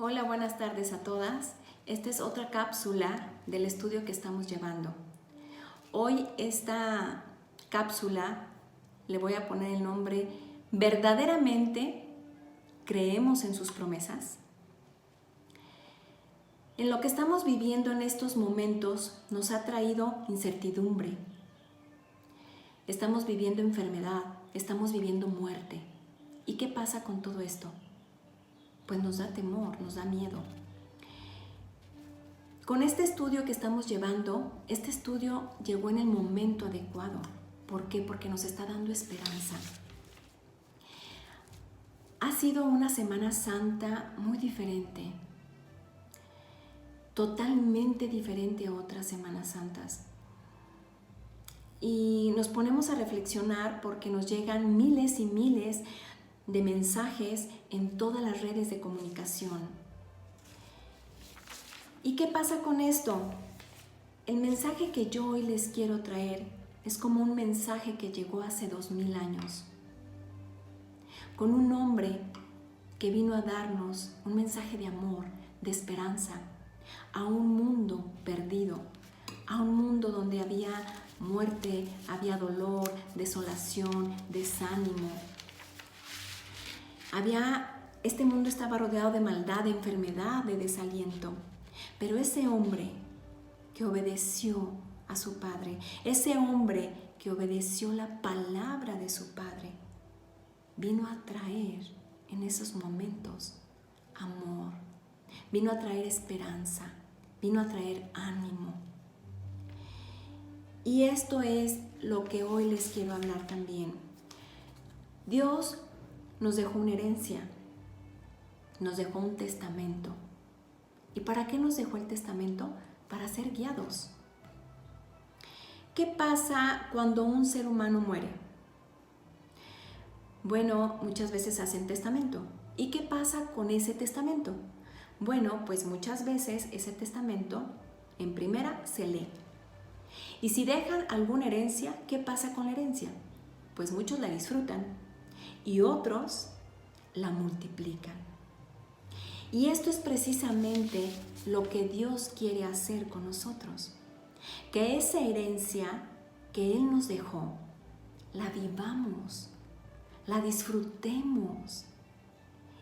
Hola, buenas tardes a todas. Esta es otra cápsula del estudio que estamos llevando. Hoy esta cápsula le voy a poner el nombre ¿Verdaderamente creemos en sus promesas? En lo que estamos viviendo en estos momentos nos ha traído incertidumbre. Estamos viviendo enfermedad, estamos viviendo muerte. ¿Y qué pasa con todo esto? Pues nos da temor, nos da miedo. Con este estudio que estamos llevando, este estudio llegó en el momento adecuado. ¿Por qué? Porque nos está dando esperanza. Ha sido una Semana Santa muy diferente, totalmente diferente a otras Semanas Santas. Y nos ponemos a reflexionar porque nos llegan miles y miles de mensajes en todas las redes de comunicación. ¿Y qué pasa con esto? El mensaje que yo hoy les quiero traer es como un mensaje que llegó hace 2000 años, con un hombre que vino a darnos un mensaje de amor, de esperanza, a un mundo perdido, a un mundo donde había muerte, había dolor, desolación, desánimo. Este mundo estaba rodeado de maldad, de enfermedad, de desaliento. Pero ese hombre que obedeció a su padre, ese hombre que obedeció la palabra de su padre, vino a traer en esos momentos amor, vino a traer esperanza, vino a traer ánimo. Y esto es lo que hoy les quiero hablar también. Dios nos dejó una herencia, nos dejó un testamento. ¿Y para qué nos dejó el testamento? Para ser guiados. ¿Qué pasa cuando un ser humano muere? Bueno, muchas veces hacen testamento. ¿Y qué pasa con ese testamento? Bueno, pues muchas veces ese testamento en primera se lee. Y si dejan alguna herencia, ¿qué pasa con la herencia? Pues muchos la disfrutan y otros la multiplican. Y esto es precisamente lo que Dios quiere hacer con nosotros. Que esa herencia que Él nos dejó, la vivamos, la disfrutemos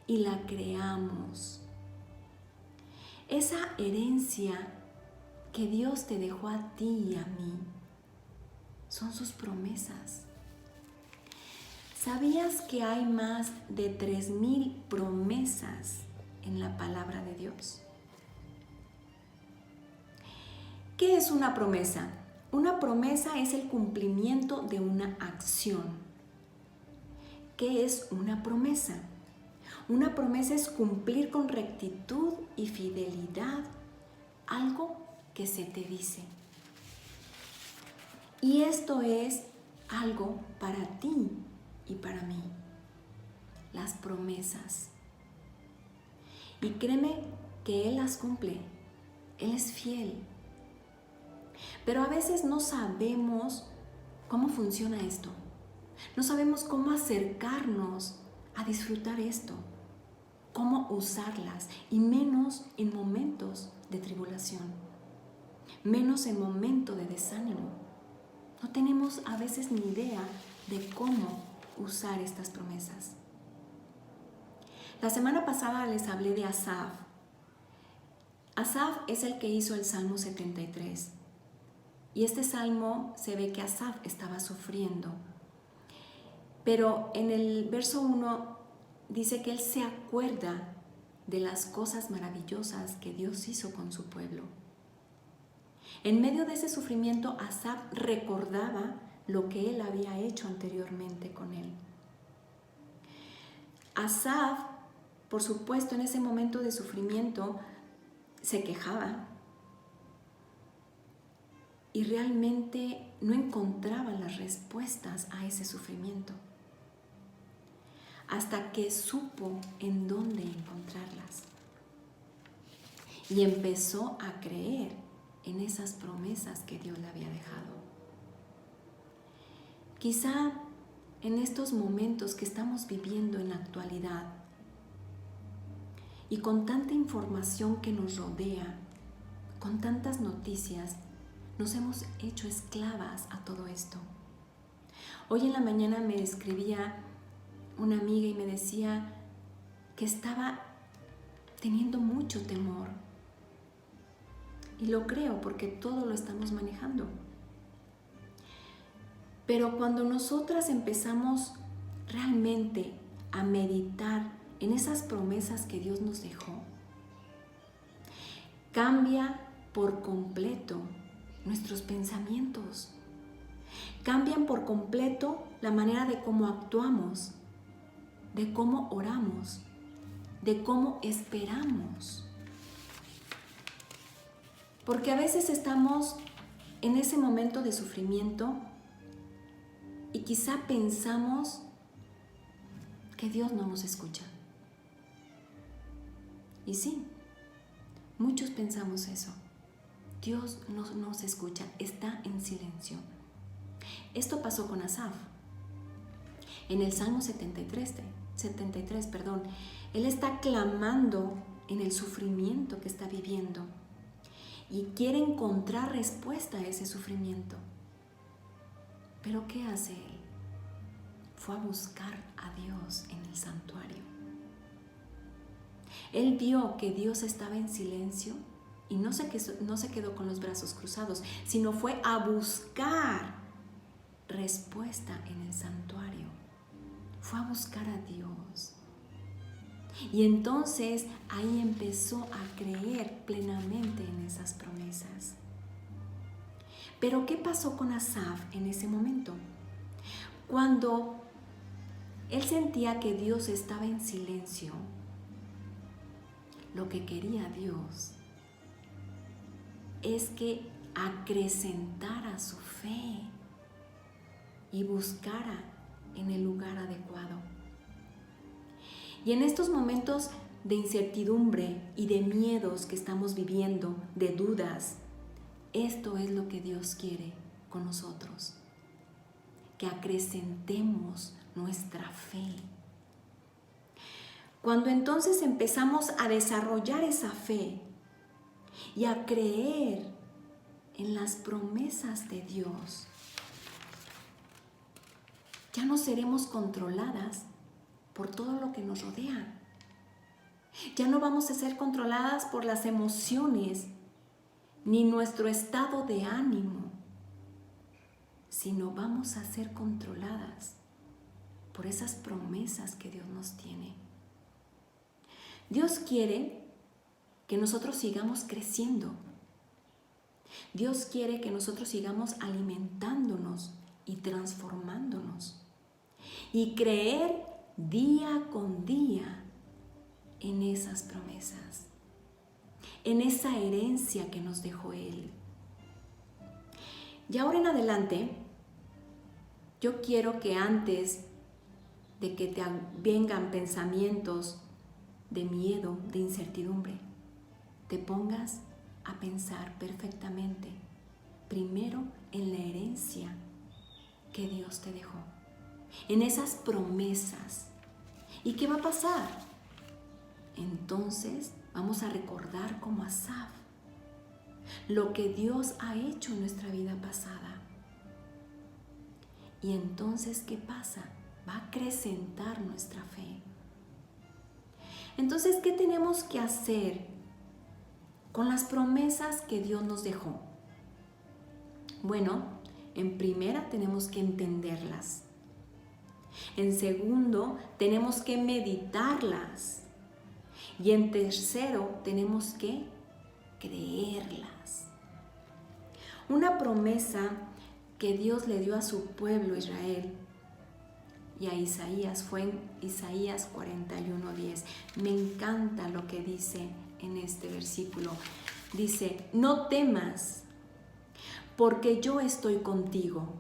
y la creamos. Esa herencia que Dios te dejó a ti y a mí son sus promesas. ¿Sabías que hay más de 3000 promesas en la palabra de Dios? ¿Qué es una promesa? Una promesa es el cumplimiento de una acción. ¿Qué es una promesa? Una promesa es cumplir con rectitud y fidelidad algo que se te dice. Y esto es algo para ti y para mí. Las promesas. Y créeme que Él las cumple. Él es fiel. Pero a veces no sabemos cómo funciona esto. No sabemos cómo acercarnos a disfrutar esto, cómo usarlas, y menos en momentos de tribulación, menos en momentos de desánimo. No tenemos a veces ni idea de cómo usar estas promesas. La semana pasada les hablé de Asaf. Asaf es el que hizo el Salmo 73. Y este salmo se ve que Asaf estaba sufriendo. Pero en el verso 1 dice que él se acuerda de las cosas maravillosas que Dios hizo con su pueblo. En medio de ese sufrimiento, Asaf recordaba lo que él había hecho anteriormente con él. Asaf, por supuesto, en ese momento de sufrimiento, se quejaba. Y realmente no encontraba las respuestas a ese sufrimiento, hasta que supo en dónde encontrarlas. Y empezó a creer en esas promesas que Dios le había dejado. Quizá en estos momentos que estamos viviendo en la actualidad, Y con tanta información que nos rodea, con tantas noticias, nos hemos hecho esclavas a todo esto. Hoy en la mañana me escribía una amiga y me decía que estaba teniendo mucho temor. Y lo creo porque todo lo estamos manejando. Pero cuando nosotras empezamos realmente a meditar en esas promesas que Dios nos dejó, cambia por completo nuestros pensamientos. Cambian por completo la manera de cómo actuamos, de cómo oramos, de cómo esperamos. Porque a veces estamos en ese momento de sufrimiento y quizá pensamos que Dios no nos escucha. Y sí, muchos pensamos eso. Dios no nos escucha, está en silencio. Esto pasó con Asaf. En el Salmo 73, él está clamando en el sufrimiento que está viviendo y quiere encontrar respuesta a ese sufrimiento. Pero ¿qué hace él? Fue a buscar a Dios en el santuario. Él vio que Dios estaba en silencio y no se quedó con los brazos cruzados, sino fue a buscar respuesta en el santuario. Fue a buscar a Dios. Y entonces ahí empezó a creer plenamente en esas promesas. Pero ¿qué pasó con Asaf en ese momento? Cuando él sentía que Dios estaba en silencio, lo que quería Dios es que acrecentara su fe y buscara en el lugar adecuado. Y en estos momentos de incertidumbre y de miedos que estamos viviendo, de dudas, esto es lo que Dios quiere con nosotros, que acrecentemos nuestra fe. Cuando entonces empezamos a desarrollar esa fe y a creer en las promesas de Dios, ya no seremos controladas por todo lo que nos rodea. Ya no vamos a ser controladas por las emociones ni nuestro estado de ánimo, sino vamos a ser controladas por esas promesas que Dios nos tiene. Dios quiere que nosotros sigamos creciendo. Dios quiere que nosotros sigamos alimentándonos y transformándonos y creer día con día en esas promesas, en esa herencia que nos dejó Él. Y ahora en adelante, yo quiero que antes de que te vengan pensamientos de miedo, de incertidumbre, te pongas a pensar perfectamente, primero en la herencia que Dios te dejó, en esas promesas. ¿Y qué va a pasar? Entonces vamos a recordar como Asaf lo que Dios ha hecho en nuestra vida pasada. Y entonces, ¿qué pasa? Va a acrecentar nuestra fe. Entonces, ¿qué tenemos que hacer con las promesas que Dios nos dejó? Bueno, en primera tenemos que entenderlas. En segundo, tenemos que meditarlas. Y en tercero, tenemos que creerlas. Una promesa que Dios le dio a su pueblo Israel y a Isaías fue en Isaías 41:10. Me encanta lo que dice en este versículo. Dice: no temas, porque yo estoy contigo.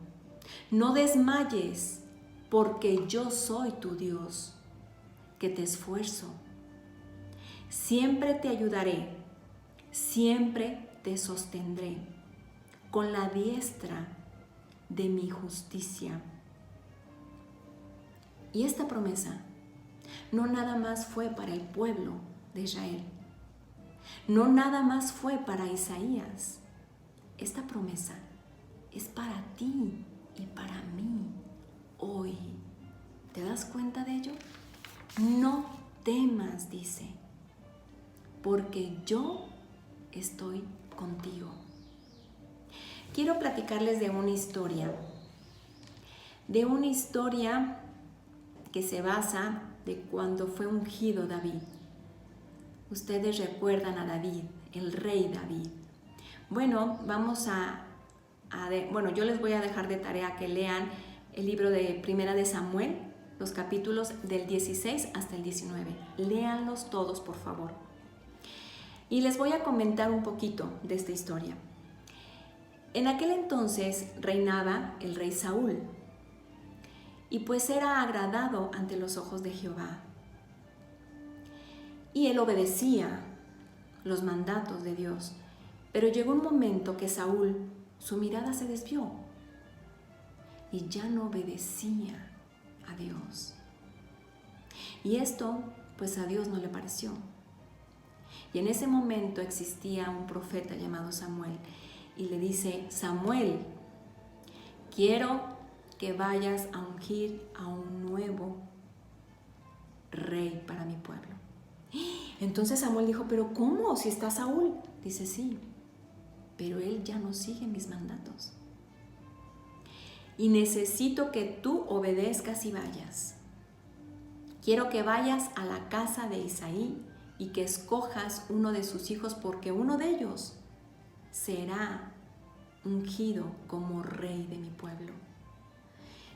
No desmayes, porque yo soy tu Dios, que te esfuerzo. Siempre te ayudaré, siempre te sostendré con la diestra de mi justicia. Y esta promesa no nada más fue para el pueblo de Israel. No nada más fue para Isaías. Esta promesa es para ti y para mí hoy. ¿Te das cuenta de ello? No temas, dice, porque yo estoy contigo. Quiero platicarles de una historia que se basa de cuando fue ungido David. Ustedes recuerdan a David, el rey David. Bueno, yo les voy a dejar de tarea que lean el libro de Primera de Samuel, los capítulos del 16 hasta el 19. Léanlos todos, por favor. Y les voy a comentar un poquito de esta historia. En aquel entonces reinaba el rey Saúl, y pues era agradado ante los ojos de Jehová. Y él obedecía los mandatos de Dios. Pero llegó un momento que Saúl, su mirada se desvió y ya no obedecía a Dios. Y esto, pues a Dios no le pareció. Y en ese momento existía un profeta llamado Samuel y le dice: Samuel, quiero que vayas a ungir a un nuevo rey para mi pueblo. Entonces Samuel dijo: ¿pero cómo? Si está Saúl. Dice: sí, pero él ya no sigue mis mandatos. Y necesito que tú obedezcas y vayas. Quiero que vayas a la casa de Isaí y que escojas uno de sus hijos, porque uno de ellos será ungido como rey de mi pueblo.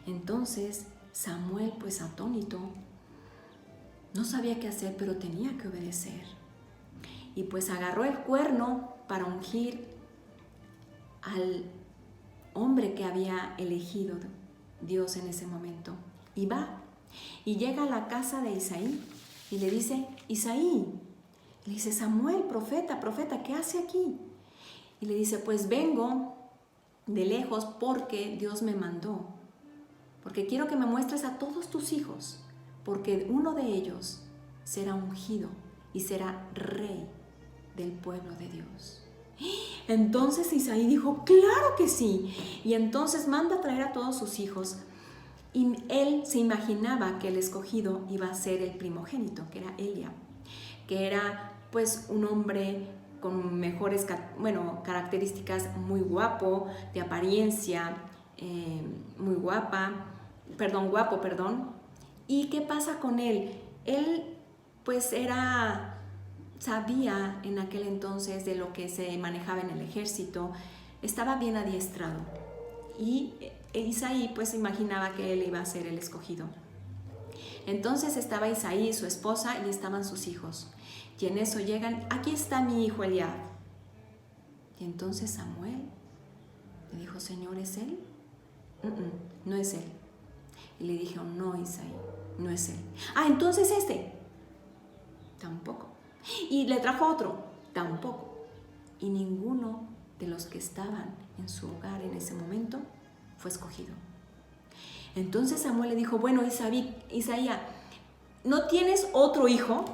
Entonces Samuel, pues atónito, no sabía qué hacer, pero tenía que obedecer. Y pues agarró el cuerno para ungir al hombre que había elegido Dios en ese momento. Y va, y llega a la casa de Isaí y le dice: Isaí. Le dice: Samuel, profeta, ¿qué hace aquí? Y le dice: pues vengo de lejos porque Dios me mandó. Porque quiero que me muestres a todos tus hijos, porque uno de ellos será ungido y será rey del pueblo de Dios. Entonces Isaí dijo: claro que sí. Y entonces manda a traer a todos sus hijos. Y él se imaginaba que el escogido iba a ser el primogénito, que era Eliab, que era pues un hombre con mejores características, muy guapo, de apariencia, guapo. ¿Y qué pasa con él? Él pues sabía en aquel entonces de lo que se manejaba en el ejército, estaba bien adiestrado. Y Isaí pues imaginaba que él iba a ser el escogido. Entonces estaba Isaí, su esposa, y estaban sus hijos. Y en eso llegan: aquí está mi hijo Eliab. Y entonces Samuel le dijo: Señor, ¿es él? No es él. Y le dijo: no, Isaí, no es él. Entonces este. Tampoco. Y le trajo otro. Tampoco. Y ninguno de los que estaban en su hogar en ese momento fue escogido. Entonces Samuel le dijo: bueno, Isaías, ¿no tienes otro hijo?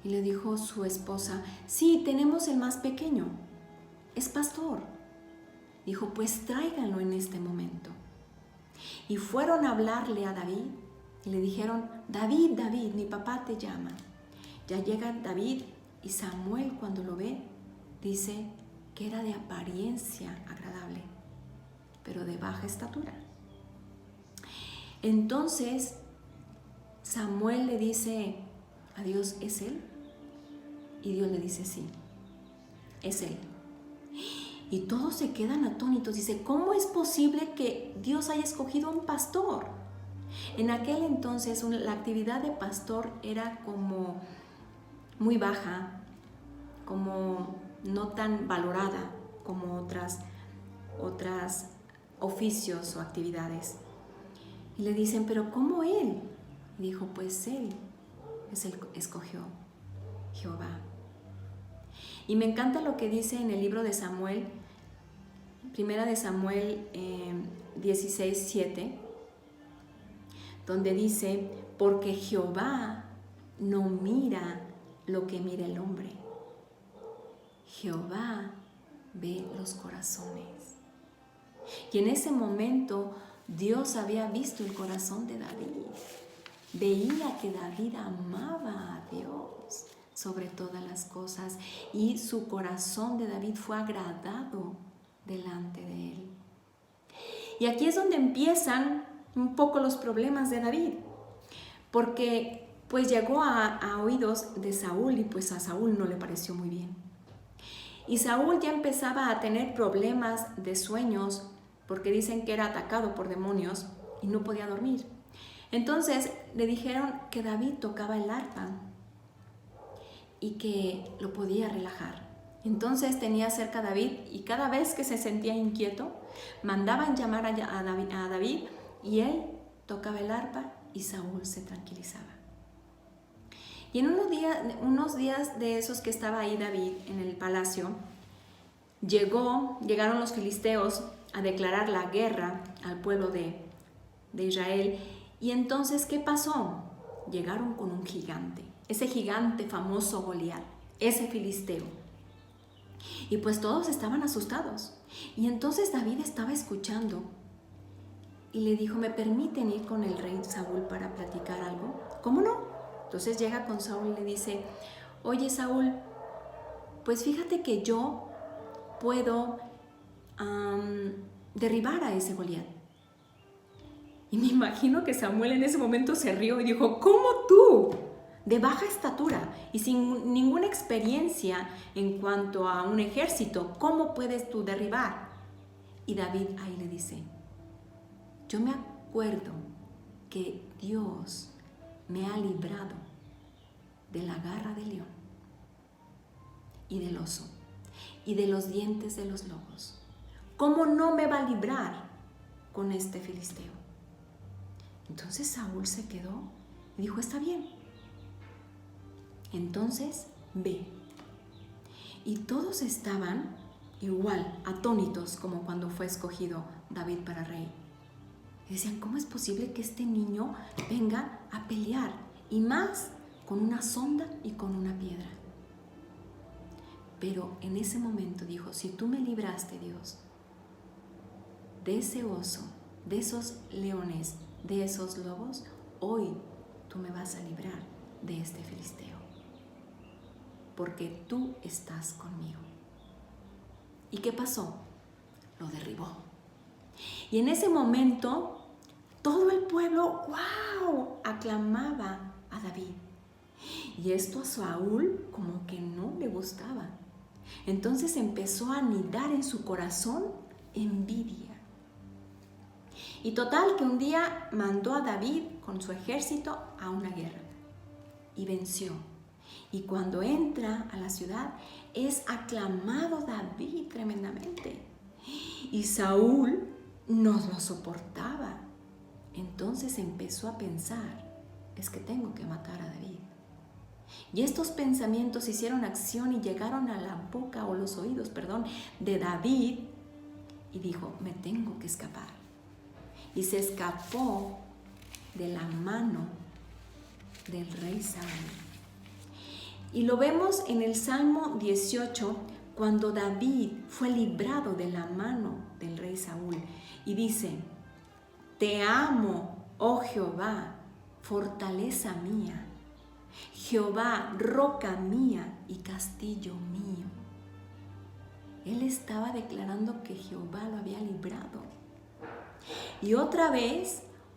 Y le dijo su esposa: sí, tenemos el más pequeño, es pastor. Dijo: pues tráiganlo en este momento. Y fueron a hablarle a David y le dijeron: David, mi papá te llama. Ya llega David y Samuel, cuando lo ve, dice que era de apariencia agradable, pero de baja estatura. Entonces Samuel le dice a Dios: ¿es él? Y Dios le dice: sí, es él. Y todos se quedan atónitos. Dice: ¿cómo es posible que Dios haya escogido a un pastor? En aquel entonces la actividad de pastor era como muy baja, como no tan valorada como otras oficios o actividades. Y le dicen: ¿pero cómo él? Y dijo: pues él es el que escogió Jehová. Y me encanta lo que dice en el libro de Samuel, Primera de Samuel 16:7, donde dice: porque Jehová no mira lo que mira el hombre. Jehová ve los corazones. Y en ese momento Dios había visto el corazón de David. Veía que David amaba a Dios sobre todas las cosas y su corazón de David fue agradado delante de él. Y aquí es donde empiezan un poco los problemas de David, porque pues llegó a oídos de Saúl y pues a Saúl no le pareció muy bien. Y Saúl ya empezaba a tener problemas de sueños porque dicen que era atacado por demonios y no podía dormir. Entonces le dijeron que David tocaba el arpa y que lo podía relajar. Entonces tenía cerca a David y cada vez que se sentía inquieto, mandaban llamar a David y él tocaba el arpa y Saúl se tranquilizaba. Y en unos días de esos que estaba ahí David en el palacio, llegaron los filisteos a declarar la guerra al pueblo de Israel. Y entonces, ¿qué pasó? Llegaron con un gigante, ese gigante famoso Goliat, ese filisteo. Y pues todos estaban asustados. Y entonces David estaba escuchando y le dijo, ¿me permiten ir con el rey Saúl para platicar algo? ¿Cómo no? Entonces llega con Saúl y le dice, oye Saúl, pues fíjate que yo puedo derribar a ese Goliat. Y me imagino que Samuel en ese momento se rió y dijo, ¿cómo tú, de baja estatura y sin ninguna experiencia en cuanto a un ejército, cómo puedes tú derribar? Y David ahí le dice, yo me acuerdo que Dios me ha librado de la garra del león y del oso y de los dientes de los lobos. ¿Cómo no me va a librar con este filisteo? Entonces Saúl se quedó y dijo, está bien. Entonces ve. Y todos estaban igual, atónitos como cuando fue escogido David para rey. Y decían, ¿cómo es posible que este niño venga a pelear? Y más con una sonda y con una piedra. Pero en ese momento dijo, si tú me libraste, Dios, de ese oso, de esos leones, de esos lobos, hoy tú me vas a librar de este filisteo, porque tú estás conmigo. ¿Y qué pasó? Lo derribó. Y en ese momento, todo el pueblo, ¡wow!, aclamaba a David. Y esto a Saúl como que no le gustaba. Entonces empezó a anidar en su corazón envidia. Y total que un día mandó a David con su ejército a una guerra y venció. Y cuando entra a la ciudad es aclamado David tremendamente. Y Saúl no lo soportaba. Entonces empezó a pensar, es que tengo que matar a David. Y estos pensamientos hicieron acción y llegaron a la boca o los oídos, de David y dijo, me tengo que escapar. Y se escapó de la mano del rey Saúl. Y lo vemos en el Salmo 18, cuando David fue librado de la mano del rey Saúl. Y dice, te amo, oh Jehová, fortaleza mía. Jehová, roca mía y castillo mío. Él estaba declarando que Jehová lo había librado. Y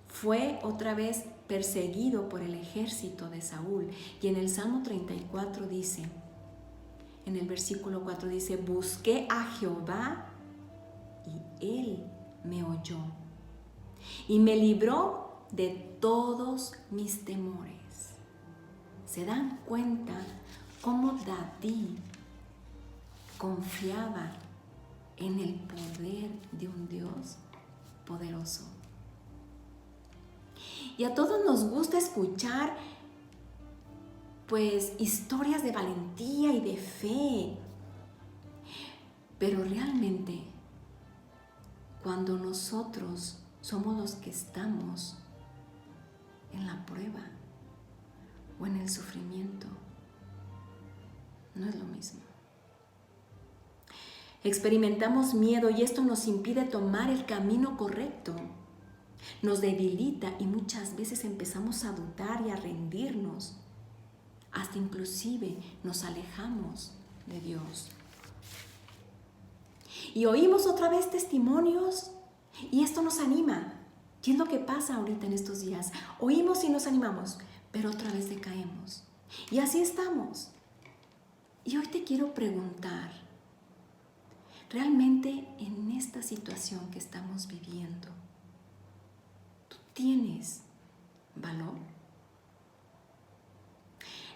fue otra vez perseguido por el ejército de Saúl. Y en el Salmo 34 dice, en el versículo 4 dice, busqué a Jehová y él me oyó y me libró de todos mis temores. ¿Se dan cuenta cómo David confiaba en el poder de un Dios poderoso? Y a todos nos gusta escuchar pues historias de valentía y de fe. Pero realmente cuando nosotros somos los que estamos en la prueba, o en el sufrimiento. No es lo mismo. Experimentamos miedo y esto nos impide tomar el camino correcto. Nos debilita y muchas veces empezamos a dudar y a rendirnos. Hasta inclusive nos alejamos de Dios. Y oímos otra vez testimonios y esto nos anima. ¿Qué es lo que pasa ahorita en estos días? Oímos y nos animamos, pero otra vez decaemos. Y así estamos. Y hoy te quiero preguntar, ¿realmente en esta situación que estamos viviendo, tú tienes valor?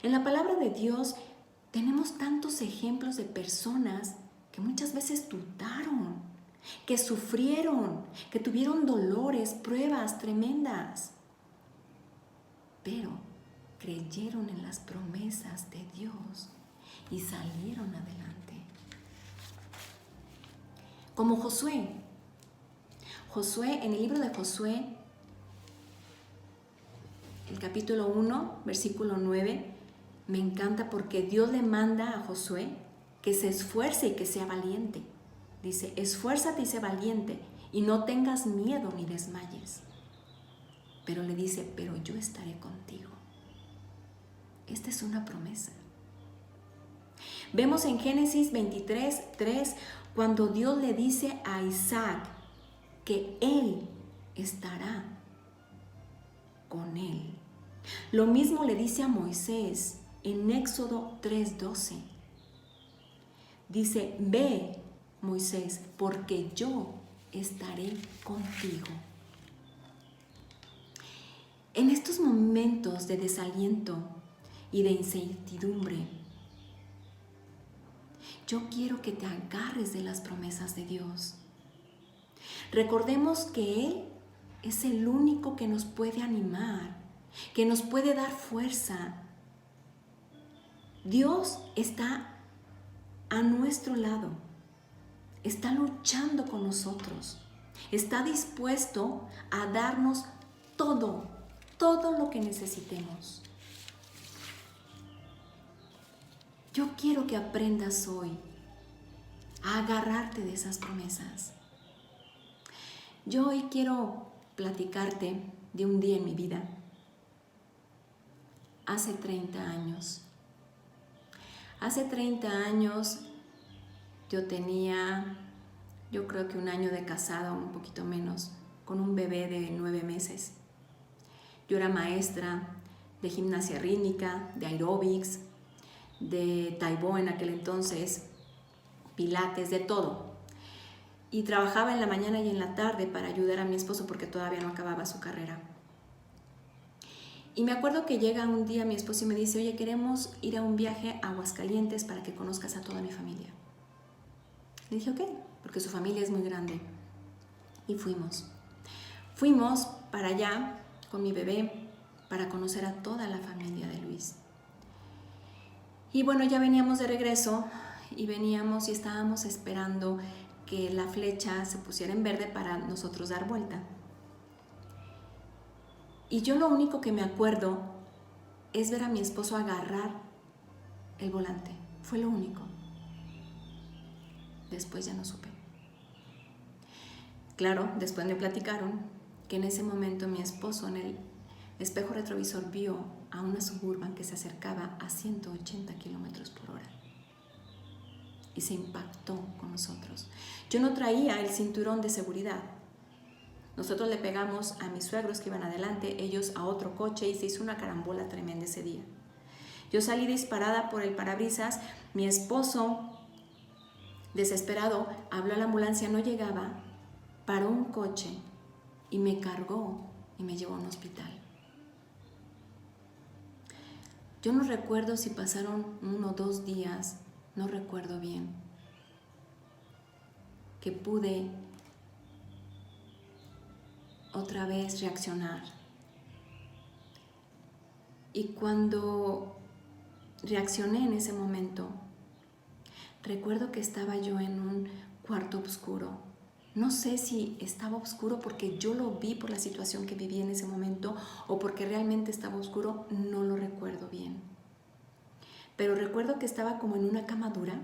En la palabra de Dios tenemos tantos ejemplos de personas que muchas veces dudaron, que sufrieron, que tuvieron dolores, pruebas tremendas, pero creyeron en las promesas de Dios y salieron adelante. Como Josué. Josué, en el libro de Josué, el capítulo 1, versículo 9, me encanta porque Dios le manda a Josué que se esfuerce y que sea valiente. Dice, esfuérzate y sé valiente y no tengas miedo ni desmayes. Pero le dice, pero yo estaré contigo. Esta es una promesa. Vemos en Génesis 23:3 cuando Dios le dice a Isaac que Él estará con él. Lo mismo le dice a Moisés en Éxodo 3:12. Dice, ve, Moisés, porque yo estaré contigo. En estos momentos de desaliento y de incertidumbre, yo quiero que te agarres de las promesas de Dios. Recordemos que Él es el único que nos puede animar, que nos puede dar fuerza. Dios está a nuestro lado, está luchando con nosotros, está dispuesto a darnos todo lo que necesitemos. Yo quiero que aprendas hoy a agarrarte de esas promesas. Yo hoy quiero platicarte de un día en mi vida. Hace 30 años. Hace 30 años yo tenía, yo creo que un año de casada, un poquito menos, con un bebé de 9 meses. Yo era maestra de gimnasia rítmica, de aeróbics, de taibó en aquel entonces, pilates, de todo. Y trabajaba en la mañana y en la tarde para ayudar a mi esposo porque todavía no acababa su carrera. Y me acuerdo que llega un día mi esposo y me dice, oye, queremos ir a un viaje a Aguascalientes para que conozcas a toda mi familia. Le dije, ok, porque su familia es muy grande. Y fuimos. Fuimos para allá con mi bebé para conocer a toda la familia de Luis. Y bueno, ya veníamos de regreso y veníamos y estábamos esperando que la flecha se pusiera en verde para nosotros dar vuelta. Y yo lo único que me acuerdo es ver a mi esposo agarrar el volante. Fue lo único. Después ya no supe. Claro, después me platicaron que en ese momento mi esposo en el espejo retrovisor vio a una Suburban que se acercaba a 180 kilómetros por hora. Y se impactó con nosotros. Yo no traía el cinturón de seguridad. Nosotros le pegamos a mis suegros que iban adelante, ellos a otro coche y se hizo una carambola tremenda ese día. Yo salí disparada por el parabrisas, mi esposo, desesperado, habló a la ambulancia, no llegaba, paró un coche y me cargó y me llevó a un hospital. Yo no recuerdo si pasaron 1 o 2 días, no recuerdo bien, que pude otra vez reaccionar. Y cuando reaccioné en ese momento, recuerdo que estaba yo en un cuarto oscuro, No sé si estaba oscuro porque yo lo vi por la situación que viví en ese momento o porque realmente estaba oscuro, no lo recuerdo bien. Pero recuerdo que estaba como en una cama dura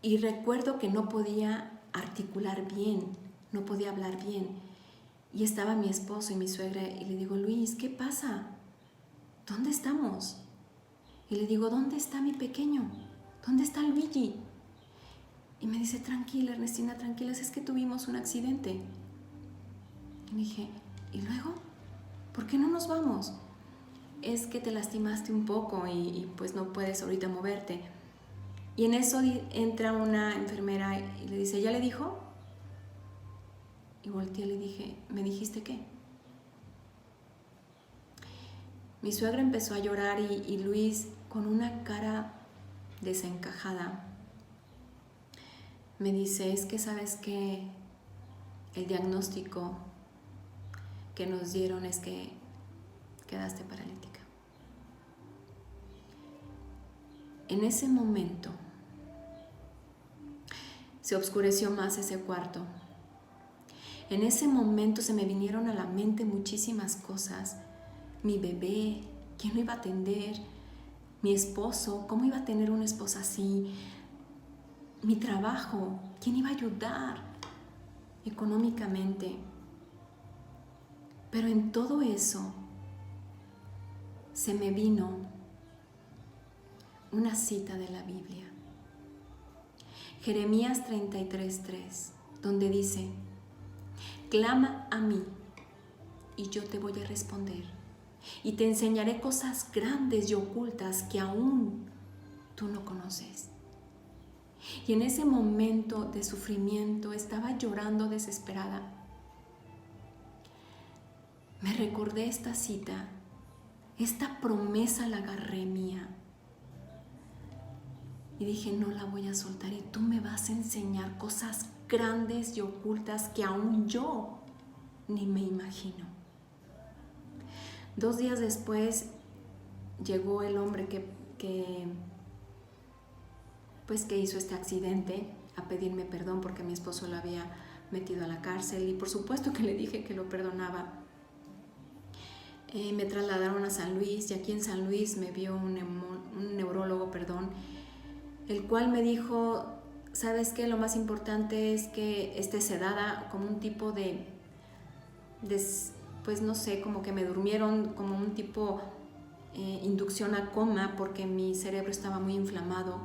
y recuerdo que no podía articular bien, no podía hablar bien. Y estaba mi esposo y mi suegra y le digo, Luis, ¿qué pasa? ¿Dónde estamos? Y le digo, ¿dónde está mi pequeño? ¿Dónde está Luigi? Y me dice, tranquila, Ernestina, tranquila, es que tuvimos un accidente. Y dije, ¿y luego? ¿Por qué no nos vamos? Es que te lastimaste un poco y pues no puedes ahorita moverte. Y en eso entra una enfermera y le dice, ¿ya le dijo? Y volteé y le dije, ¿me dijiste qué? Mi suegra empezó a llorar y Luis, con una cara desencajada, me dice, es que sabes que el diagnóstico que nos dieron es que quedaste paralítica. En ese momento se oscureció más ese cuarto. En ese momento se me vinieron a la mente muchísimas cosas. Mi bebé, ¿quién lo iba a atender? Mi esposo, ¿cómo iba a tener una esposa así? Mi trabajo, ¿quién iba a ayudar económicamente? Pero en todo eso se me vino una cita de la Biblia. Jeremías 33:3, donde dice, clama a mí y yo te voy a responder y te enseñaré cosas grandes y ocultas que aún tú no conoces. Y en ese momento de sufrimiento estaba llorando desesperada. Me recordé esta cita, esta promesa la agarré mía. Y dije, no la voy a soltar y tú me vas a enseñar cosas grandes y ocultas que aún yo ni me imagino. 2 días después llegó el hombre que hizo este accidente a pedirme perdón porque mi esposo lo había metido a la cárcel y por supuesto que le dije que lo perdonaba. Me trasladaron a San Luis y aquí en San Luis me vio un neurólogo, el cual me dijo, ¿sabes qué? Lo más importante es que esté sedada, como un tipo de pues no sé, como que me durmieron, como un tipo inducción a coma porque mi cerebro estaba muy inflamado,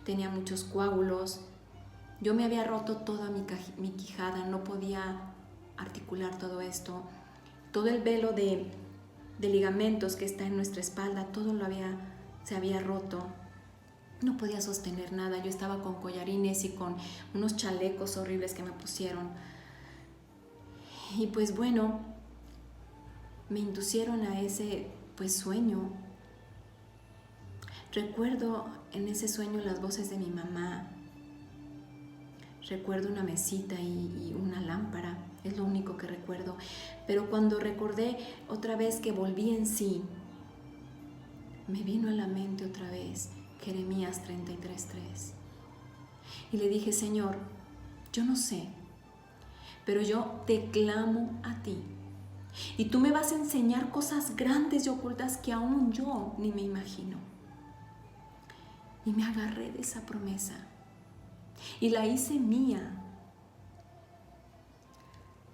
tenía muchos coágulos, yo me había roto toda mi quijada, no podía articular todo esto, todo el velo de ligamentos que está en nuestra espalda, todo se había roto. No podía sostener nada, yo estaba con collarines y con unos chalecos horribles que me pusieron. Y pues bueno, me inducieron a ese sueño. Recuerdo en ese sueño las voces de mi mamá. Recuerdo una mesita y una lámpara, es lo único que recuerdo. Pero cuando recordé otra vez que volví en sí, me vino a la mente otra vez Jeremías 33:3. Y le dije, Señor, yo no sé, pero yo te clamo a ti. Y tú me vas a enseñar cosas grandes y ocultas que aún yo ni me imagino. Y me agarré de esa promesa y la hice mía.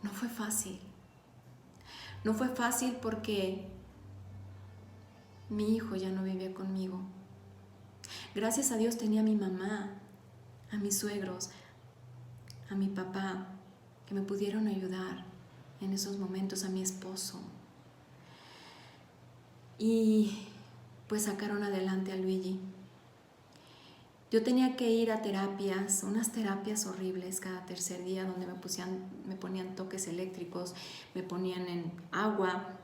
No fue fácil. No fue fácil porque mi hijo ya no vivía conmigo. Gracias a Dios tenía a mi mamá, a mis suegros, a mi papá, que me pudieron ayudar en esos momentos, a mi esposo. Y pues sacaron adelante a Luigi. Yo tenía que ir a terapias, unas terapias horribles cada tercer día donde me ponían toques eléctricos, me ponían en agua.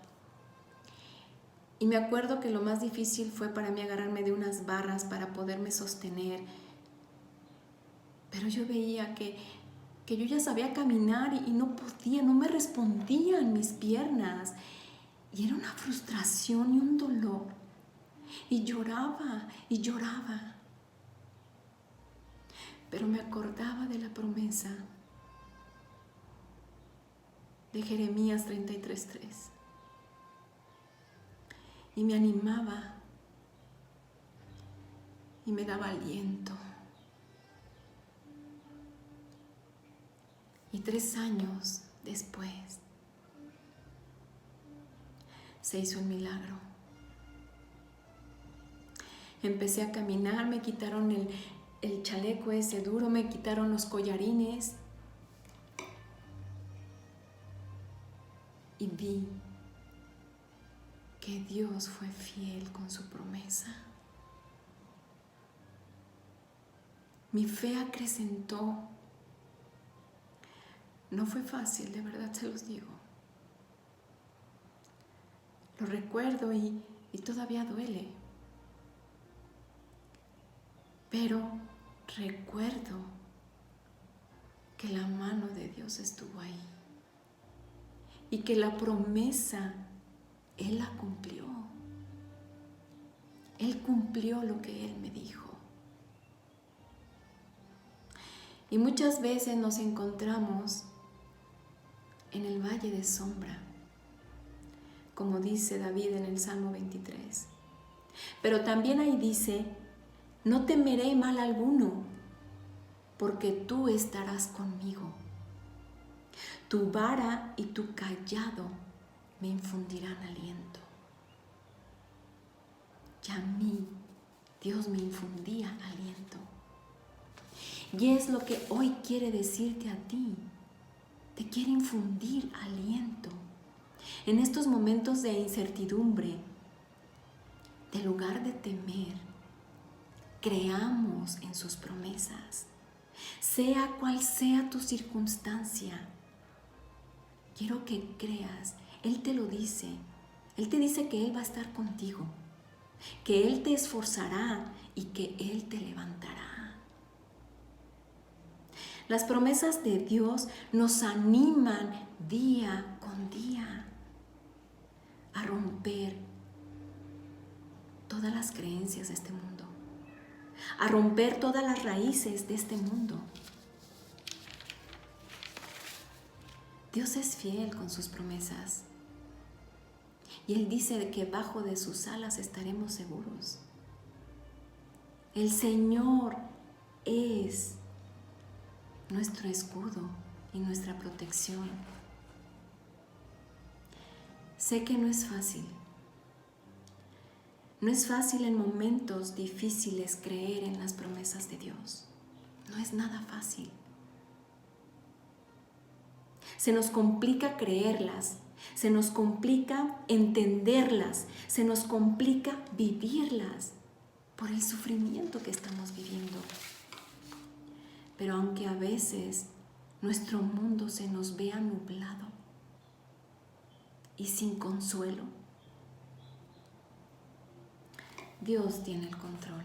Y me acuerdo que lo más difícil fue para mí agarrarme de unas barras para poderme sostener. Pero yo veía que yo ya sabía caminar y no podía, no me respondían mis piernas. Y era una frustración y un dolor. Y lloraba y lloraba. pero me acordaba de la promesa de Jeremías 33:3 y me animaba y me daba aliento. Y 3 años después se hizo un milagro. Empecé a caminar, me quitaron el chaleco ese duro, me quitaron los collarines y vi que Dios fue fiel con su promesa. Mi fe acrecentó. No fue fácil, de verdad se los digo. Lo recuerdo y todavía duele. Pero recuerdo que la mano de Dios estuvo ahí y que la promesa Él la cumplió. Él cumplió lo que Él me dijo. Y muchas veces nos encontramos en el valle de sombra, como dice David en el Salmo 23. Pero también ahí dice: no temeré mal alguno, porque tú estarás conmigo. Tu vara y tu cayado me infundirán aliento. Y a mí, Dios me infundía aliento. Y es lo que hoy quiere decirte a ti. Te quiere infundir aliento. En estos momentos de incertidumbre, en lugar de temer, creamos en sus promesas. Sea cual sea tu circunstancia, quiero que creas. Él te lo dice. Él te dice que Él va a estar contigo, que Él te esforzará y que Él te levantará. Las promesas de Dios nos animan día con día a romper todas las creencias de este mundo, a romper todas las raíces de este mundo. Dios es fiel con sus promesas y Él dice que bajo de sus alas estaremos seguros. El Señor es nuestro escudo y nuestra protección. Sé que no es fácil. No es fácil en momentos difíciles creer en las promesas de Dios. No es nada fácil. Se nos complica creerlas, se nos complica entenderlas, se nos complica vivirlas por el sufrimiento que estamos viviendo. Pero aunque a veces nuestro mundo se nos vea nublado y sin consuelo, Dios tiene el control.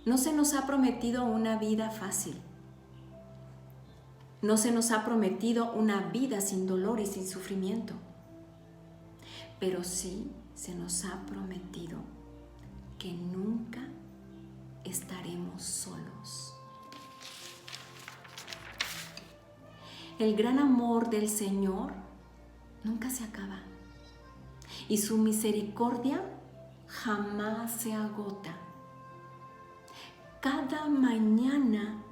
No se nos ha prometido una vida fácil. No se nos ha prometido una vida sin dolor y sin sufrimiento. Pero sí se nos ha prometido que nunca estaremos solos. El gran amor del Señor nunca se acaba y su misericordia jamás se agota. Cada mañana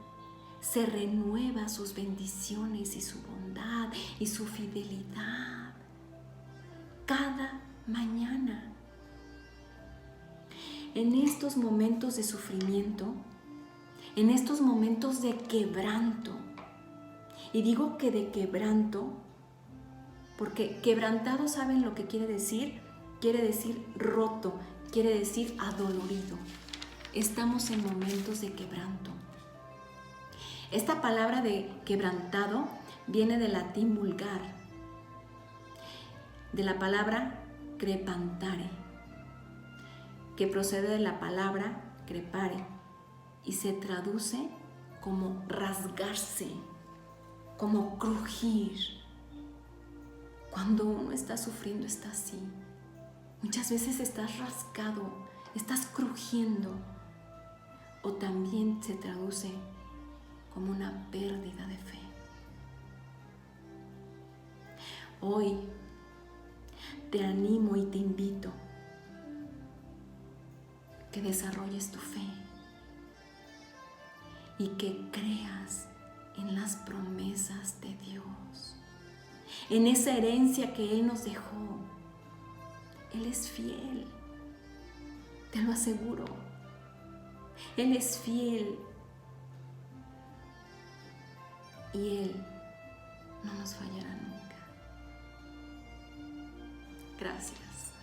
se renueva sus bendiciones y su bondad y su fidelidad. Cada mañana. En estos momentos de sufrimiento, en estos momentos de quebranto, y digo que de quebranto, porque quebrantado, ¿saben lo que quiere decir? Quiere decir roto, quiere decir adolorido. Estamos en momentos de quebranto. Esta palabra de quebrantado viene del latín vulgar, de la palabra crepantare, que procede de la palabra crepare y se traduce como rasgarse, como crujir. Cuando uno está sufriendo está así. Muchas veces estás rasgado, estás crujiendo o también se traduce como una pérdida de fe. Hoy te animo y te invito que desarrolles tu fe y que creas en las promesas de Dios, en esa herencia que Él nos dejó. Él es fiel, te lo aseguro. Él es fiel y Él no nos fallará nunca. Gracias.